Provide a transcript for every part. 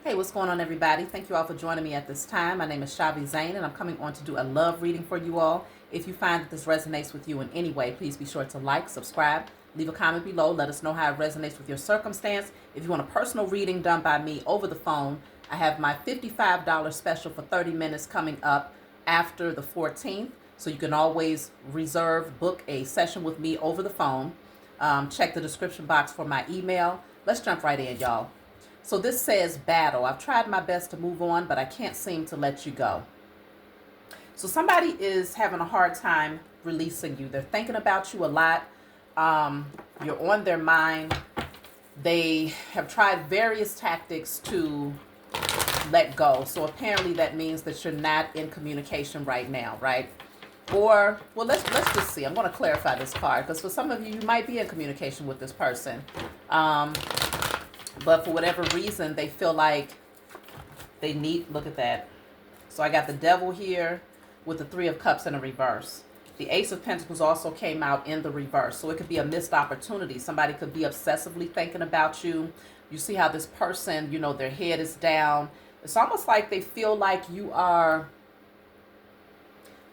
Hey, what's going on, everybody? Thank you all for joining me at this time. My name is Shavi Zane, and I'm coming on to do a love reading for you all. If you find that this resonates with you in any way, please be sure to like, subscribe, leave a comment below. Let us know how it resonates with your circumstance. If you want a personal reading done by me over the phone, I have my $55 special for 30 minutes coming up after the 14th. So you can always book a session with me over the phone. Check the description box for my email. Let's jump right in, y'all. So this says battle. I've tried my best to move on, but I can't seem to let you go. So somebody is having a hard time releasing you. They're thinking about you a lot. You're on their mind. They have tried various tactics to let go. So apparently that means that you're not in communication right now, right? Or, well, let's just see. I'm going to clarify this card because for some of you, you might be in communication with this person. But for whatever reason, they feel like they need, look at that. So I got the devil here with the Three of Cups in a reverse. The Ace of Pentacles also came out in the reverse. So it could be a missed opportunity. Somebody could be obsessively thinking about you. You see how this person, you know, their head is down. It's almost like they feel like you are,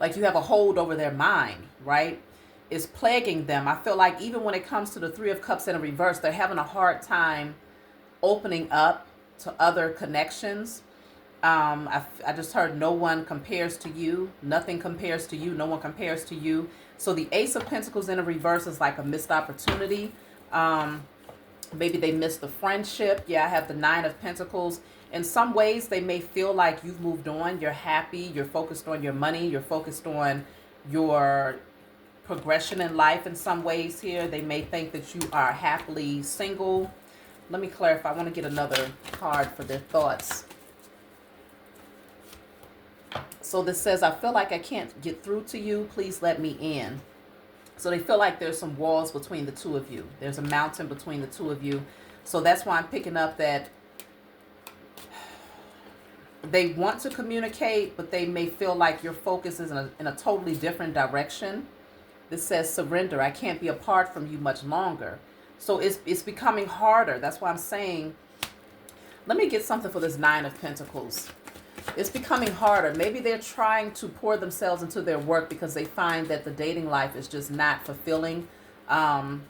like you have a hold over their mind, right? It's plaguing them. I feel like even when it comes to the Three of Cups in a reverse, they're having a hard time opening up to other connections. I just heard no one compares to you. Nothing compares to you. No one compares to you. So the Ace of Pentacles in a reverse is like a missed opportunity. Maybe they missed the friendship. Yeah, I have the Nine of Pentacles. In some ways, they may feel like you've moved on. You're happy. You're focused on your money. You're focused on your progression in life in some ways here. They may think that you are happily single. Let me clarify. I want to get another card for their thoughts. So this says, I feel like I can't get through to you. Please let me in. So they feel like there's some walls between the two of you. There's a mountain between the two of you. So that's why I'm picking up that they want to communicate, but they may feel like your focus is in a totally different direction. This says, surrender. I can't be apart from you much longer. So it's becoming harder. That's why I'm saying, let me get something for this Nine of Pentacles. It's becoming harder. Maybe they're trying to pour themselves into their work because they find that the dating life is just not fulfilling. The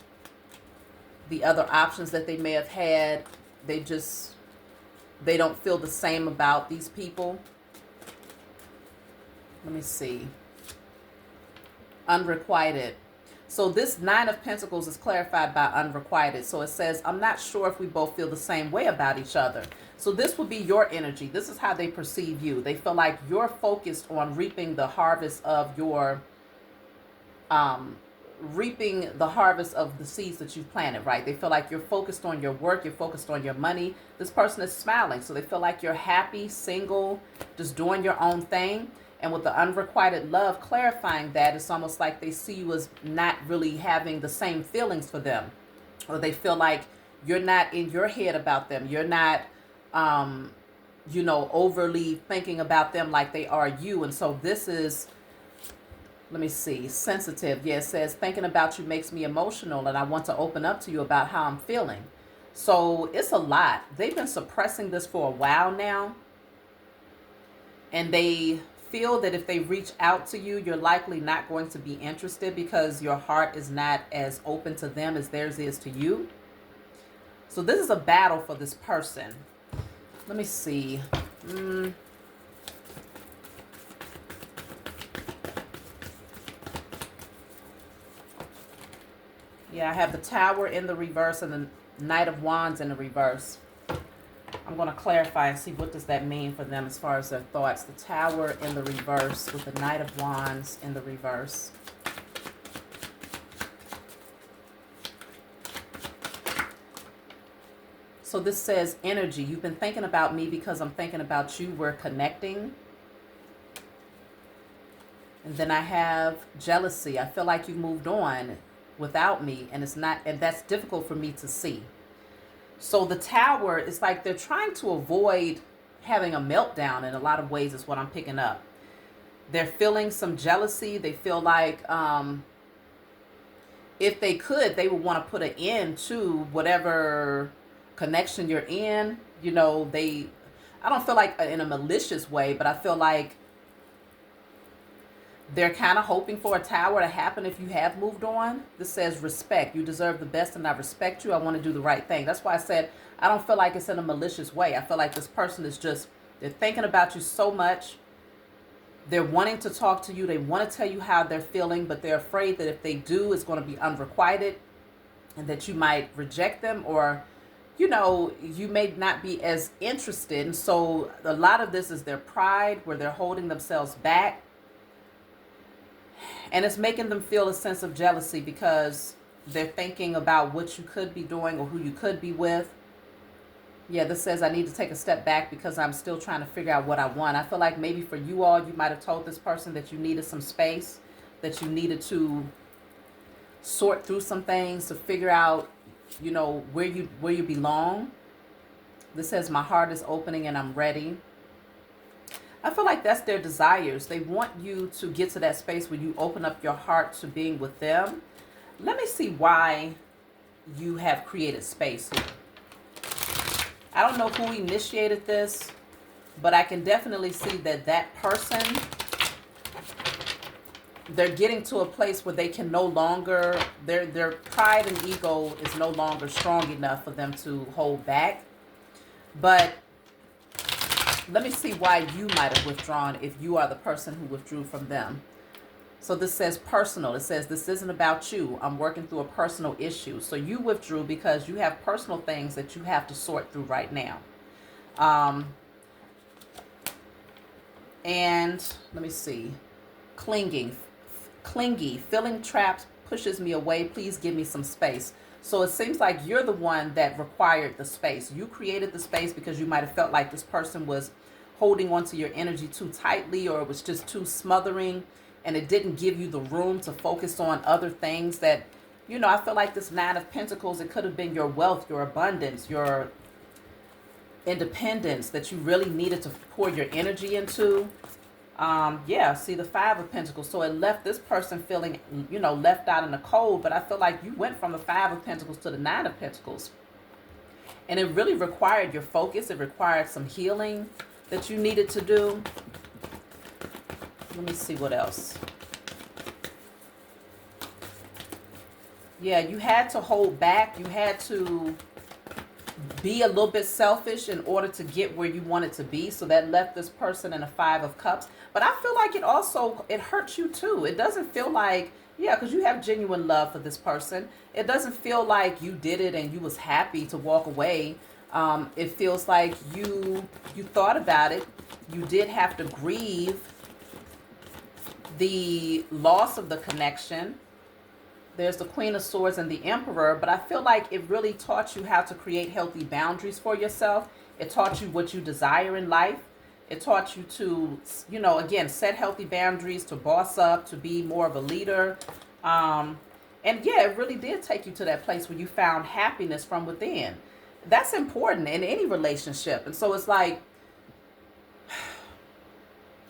other options that they may have had, they don't feel the same about these people. Let me see. Unrequited. So this Nine of Pentacles is clarified by unrequited. So it says, I'm not sure if we both feel the same way about each other. So this would be your energy. This is how they perceive you. They feel like you're focused on reaping the harvest of your, reaping the harvest of the seeds that you've planted, right? They feel like you're focused on your work. You're focused on your money. This person is smiling. So they feel like you're happy, single, just doing your own thing. And with the unrequited love clarifying that, it's almost like they see you as not really having the same feelings for them. Or they feel like you're not in your head about them. You're not, overly thinking about them like they are you. And so this is, let me see, sensitive. Yeah, it says, thinking about you makes me emotional and I want to open up to you about how I'm feeling. So it's a lot. They've been suppressing this for a while now. And they feel that if they reach out to you, you're likely not going to be interested because your heart is not as open to them as theirs is to you. So this is a battle for this person. Let me see. Yeah, I have the Tower in the reverse and the Knight of Wands in the reverse. I'm going to clarify and see what does that mean for them as far as their thoughts. The Tower in the reverse with the Knight of Wands in the reverse. So this says energy. You've been thinking about me because I'm thinking about you. We're connecting. And then I have jealousy. I feel like you moved on without me and that's difficult for me to see. So the Tower is like they're trying to avoid having a meltdown in a lot of ways is what I'm picking up. They're feeling some jealousy. They feel like if they could, they would want to put an end to whatever connection you're in. You know, I don't feel like in a malicious way, but I feel like they're kind of hoping for a tower to happen if you have moved on. This says respect. You deserve the best and I respect you. I want to do the right thing. That's why I said I don't feel like it's in a malicious way. I feel like this person is just, they're thinking about you so much. They're wanting to talk to you. They want to tell you how they're feeling, but they're afraid that if they do, it's going to be unrequited and that you might reject them, or, you know, you may not be as interested. And so a lot of this is their pride, where they're holding themselves back. And it's making them feel a sense of jealousy because they're thinking about what you could be doing or who you could be with. Yeah, this says I need to take a step back because I'm still trying to figure out what I want. I feel like maybe for you all, you might have told this person that you needed some space, that you needed to sort through some things to figure out, you know, where you belong. This says my heart is opening and I'm ready. I feel like that's their desires. They want you to get to that space where you open up your heart to being with them. Let me see why you have created space here. I don't know who initiated this, but I can definitely see that that person, they're getting to a place where they can no longer, their pride and ego is no longer strong enough for them to hold back. But let me see why you might have withdrawn if you are the person who withdrew from them. So this says personal. It says this isn't about you. I'm working through a personal issue. So you withdrew because you have personal things that you have to sort through right now. And let me see. Clingy, feeling trapped pushes me away. Please give me some space. So it seems like you're the one that required the space. You created the space because you might have felt like this person was holding onto your energy too tightly, or it was just too smothering, and it didn't give you the room to focus on other things that, you know, I feel like this Nine of Pentacles, it could have been your wealth, your abundance, your independence that you really needed to pour your energy into. Yeah, see the Five of Pentacles. So it left this person feeling, you know, left out in the cold. But I feel like you went from the Five of Pentacles to the Nine of Pentacles. And it really required your focus. It required some healing that you needed to do. Let me see what else. Yeah, you had to hold back. You had to be a little bit selfish in order to get where you wanted to be. So that left this person in a Five of Cups. But I feel like it hurts you too. It doesn't feel like, yeah, because you have genuine love for this person. It doesn't feel like you did it and you was happy to walk away. It feels like you thought about it. You did have to grieve the loss of the connection. There's the Queen of Swords and the Emperor, but I feel like it really taught you how to create healthy boundaries for yourself. It taught you what you desire in life. It taught you to, you know, again, set healthy boundaries, to boss up, to be more of a leader. And yeah, it really did take you to that place where you found happiness from within. That's important in any relationship. And so it's like,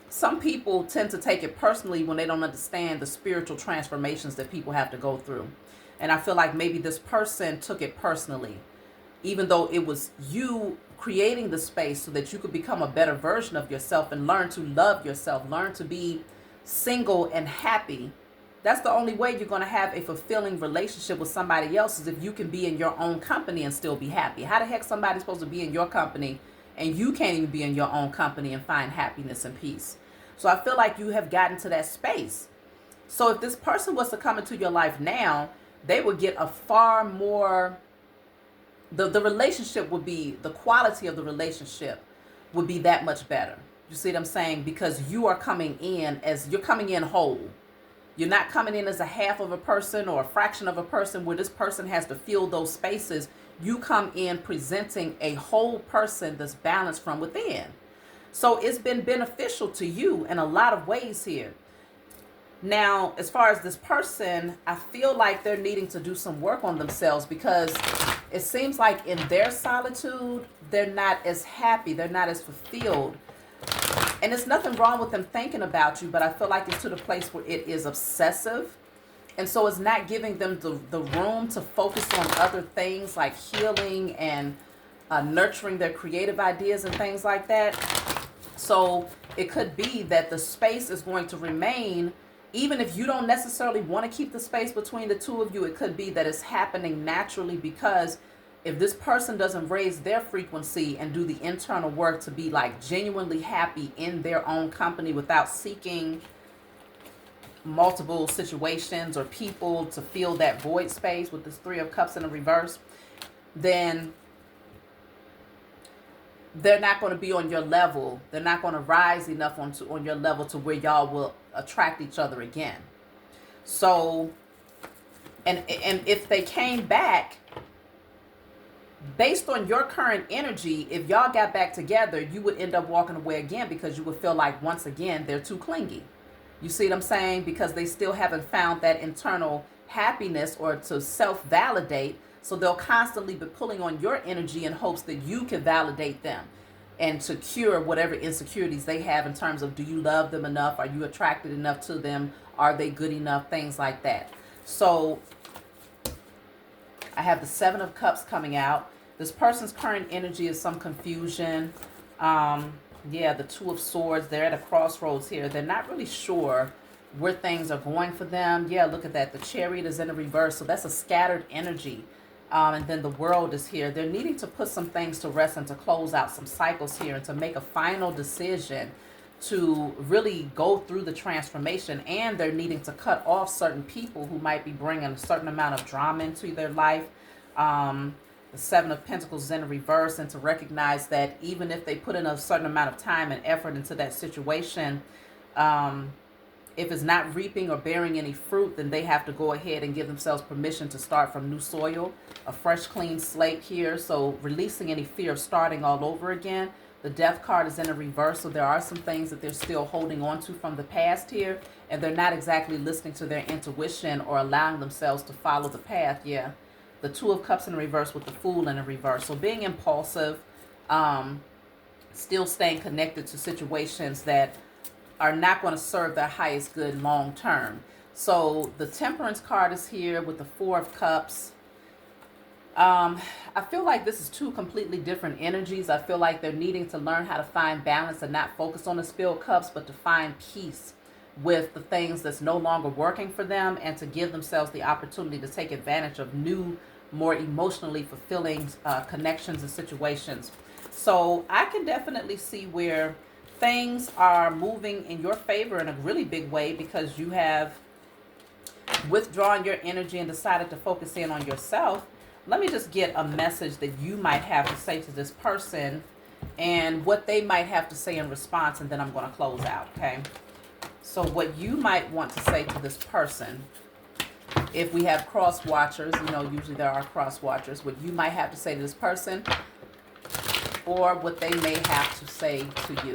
some people tend to take it personally when they don't understand the spiritual transformations that people have to go through. And I feel like maybe this person took it personally, even though it was you creating the space so that you could become a better version of yourself and learn to love yourself, learn to be single and happy. That's the only way you're going to have a fulfilling relationship with somebody else, is if you can be in your own company and still be happy. How the heck somebody's supposed to be in your company and you can't even be in your own company and find happiness and peace? So I feel like you have gotten to that space. So if this person was to come into your life now, they would get a far more, the relationship would be, the quality of the relationship would be that much better. You see what I'm saying? Because you are coming in as, you're coming in whole. You're not coming in as a half of a person or a fraction of a person where this person has to fill those spaces. You come in presenting a whole person that's balanced from within. So it's been beneficial to you in a lot of ways here. Now, as far as this person, I feel like they're needing to do some work on themselves, because it seems like in their solitude, they're not as happy. They're not as fulfilled. And there's nothing wrong with them thinking about you, but I feel like it's to the place where it is obsessive. And so it's not giving them the room to focus on other things like healing and nurturing their creative ideas and things like that. So it could be that the space is going to remain, even if you don't necessarily want to keep the space between the two of you. It could be that it's happening naturally, because if this person doesn't raise their frequency and do the internal work to be like genuinely happy in their own company without seeking multiple situations or people to fill that void space with this Three of Cups in the reverse, then they're not going to be on your level. They're not going to rise enough on your level to where y'all will attract each other again. So, and if they came back, based on your current energy, if y'all got back together, you would end up walking away again, because you would feel like, once again, they're too clingy. You see what I'm saying? Because they still haven't found that internal happiness or to self-validate. So they'll constantly be pulling on your energy in hopes that you can validate them and to cure whatever insecurities they have in terms of, do you love them enough? Are you attracted enough to them? Are they good enough? Things like that. So I have the Seven of Cups coming out. This person's current energy is some confusion. Yeah, the Two of Swords. They're at a crossroads here. They're not really sure where things are going for them. Yeah, look at that. The Chariot is in the reverse. So that's a scattered energy. And then the World is here. They're needing to put some things to rest and to close out some cycles here and to make a final decision to really go through the transformation. And they're needing to cut off certain people who might be bringing a certain amount of drama into their life. The Seven of Pentacles is in the reverse, and to recognize that even if they put in a certain amount of time and effort into that situation, if it's not reaping or bearing any fruit, then they have to go ahead and give themselves permission to start from new soil, a fresh, clean slate here. So releasing any fear of starting all over again. The Death card is in a reverse, so there are some things that they're still holding on to from the past here, and they're not exactly listening to their intuition or allowing themselves to follow the path. Yeah. The Two of Cups in reverse with the Fool in a reverse. So being impulsive, still staying connected to situations that are not going to serve their highest good long term. So the Temperance card is here with the Four of Cups. I feel like this is two completely different energies. I feel like they're needing to learn how to find balance and not focus on the spilled cups, but to find peace with the things that's no longer working for them, and to give themselves the opportunity to take advantage of new, more emotionally fulfilling connections and situations. So I can definitely see where things are moving in your favor in a really big way, because you have withdrawn your energy and decided to focus in on yourself. Let me just get a message that you might have to say to this person and what they might have to say in response, and then I'm going to close out, okay? So what you might want to say to this person, if we have cross watchers, you know, usually there are cross watchers, what you might have to say to this person, or what they may have to say to you.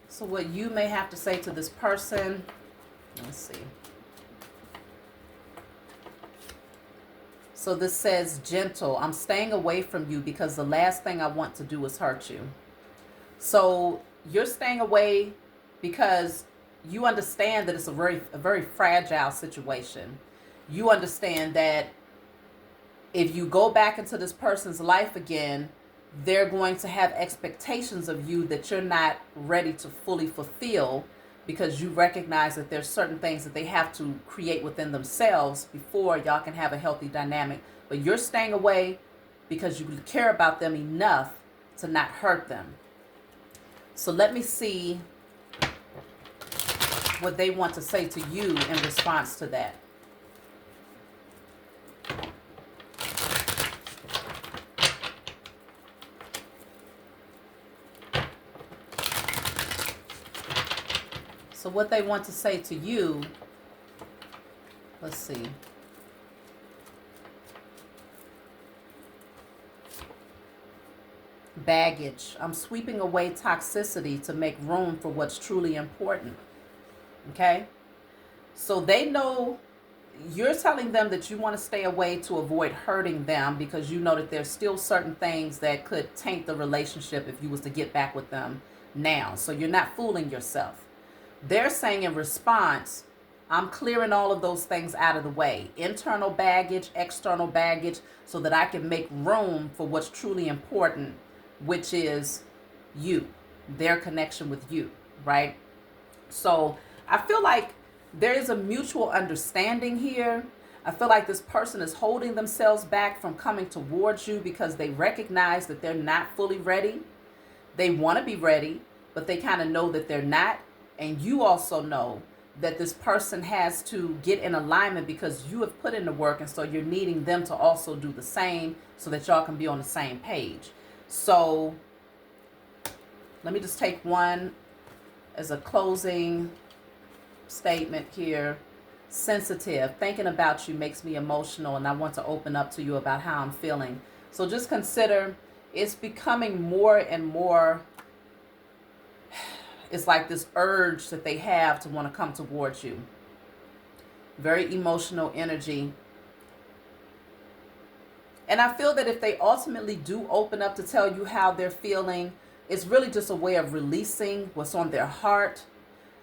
So what you may have to say to this person, let's see. So this says, gentle, I'm staying away from you because the last thing I want to do is hurt you. So you're staying away because you understand that it's a very fragile situation. You understand that if you go back into this person's life again, they're going to have expectations of you that you're not ready to fully fulfill, because you recognize that there's certain things that they have to create within themselves before y'all can have a healthy dynamic. But you're staying away because you care about them enough to not hurt them. So let me see what they want to say to you in response to that. So what they want to say to you, let's see. Baggage. I'm sweeping away toxicity to make room for what's truly important. Okay? So they know, you're telling them that you want to stay away to avoid hurting them, because you know that there's still certain things that could taint the relationship if you was to get back with them now. So you're not fooling yourself. They're saying in response, I'm clearing all of those things out of the way. Internal baggage, external baggage, so that I can make room for what's truly important, which is you, their connection with you, right? So I feel like there is a mutual understanding here. I feel like this person is holding themselves back from coming towards you because they recognize that they're not fully ready. They want to be ready, but they kind of know that they're not. And you also know that this person has to get in alignment because you have put in the work. And so you're needing them to also do the same so that y'all can be on the same page. So let me just take one as a closing statement here. Sensitive. Thinking about you makes me emotional, and I want to open up to you about how I'm feeling. So just consider it's becoming more and more, it's like this urge that they have to want to come towards you. Very emotional energy. And I feel that if they ultimately do open up to tell you how they're feeling, it's really just a way of releasing what's on their heart,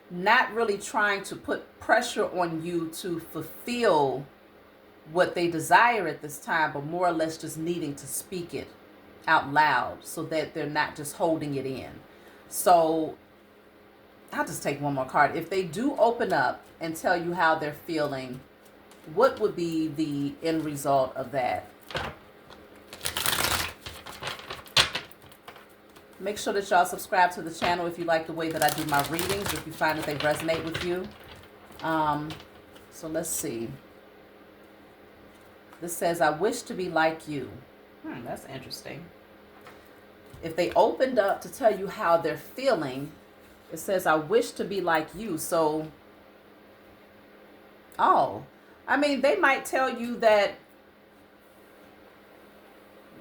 not really trying to put pressure on you to fulfill what they desire at this time, but more or less just needing to speak it out loud so that they're not just holding it in. So I'll just take one more card. If they do open up and tell you how they're feeling, what would be the end result of that? Make sure that y'all subscribe to the channel if you like the way that I do my readings, if you find that they resonate with you. So let's see. This says, I wish to be like you. That's interesting. If they opened up to tell you how they're feeling, it says, I wish to be like you. So, they might tell you that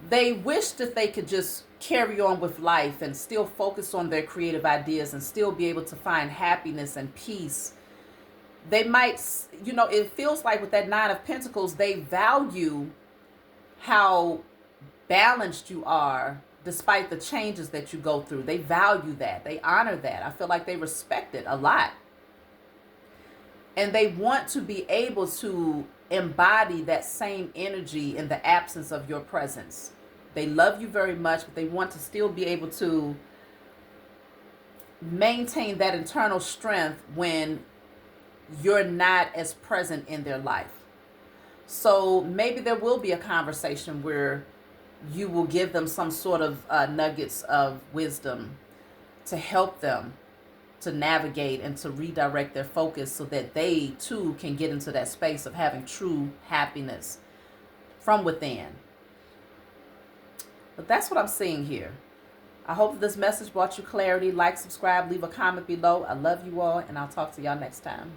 they wish that they could just carry on with life and still focus on their creative ideas and still be able to find happiness and peace. They might, it feels like with that Nine of Pentacles, they value how balanced you are despite the changes that you go through. They value that. They honor that. I feel like they respect it a lot. And they want to be able to embody that same energy in the absence of your presence. They love you very much, but they want to still be able to maintain that internal strength when you're not as present in their life. So maybe there will be a conversation where you will give them some sort of nuggets of wisdom to help them to navigate and to redirect their focus so that they too can get into that space of having true happiness from within. But that's what I'm seeing here. I hope that this message brought you clarity. Like, subscribe, leave a comment below. I love you all, and I'll talk to y'all next time.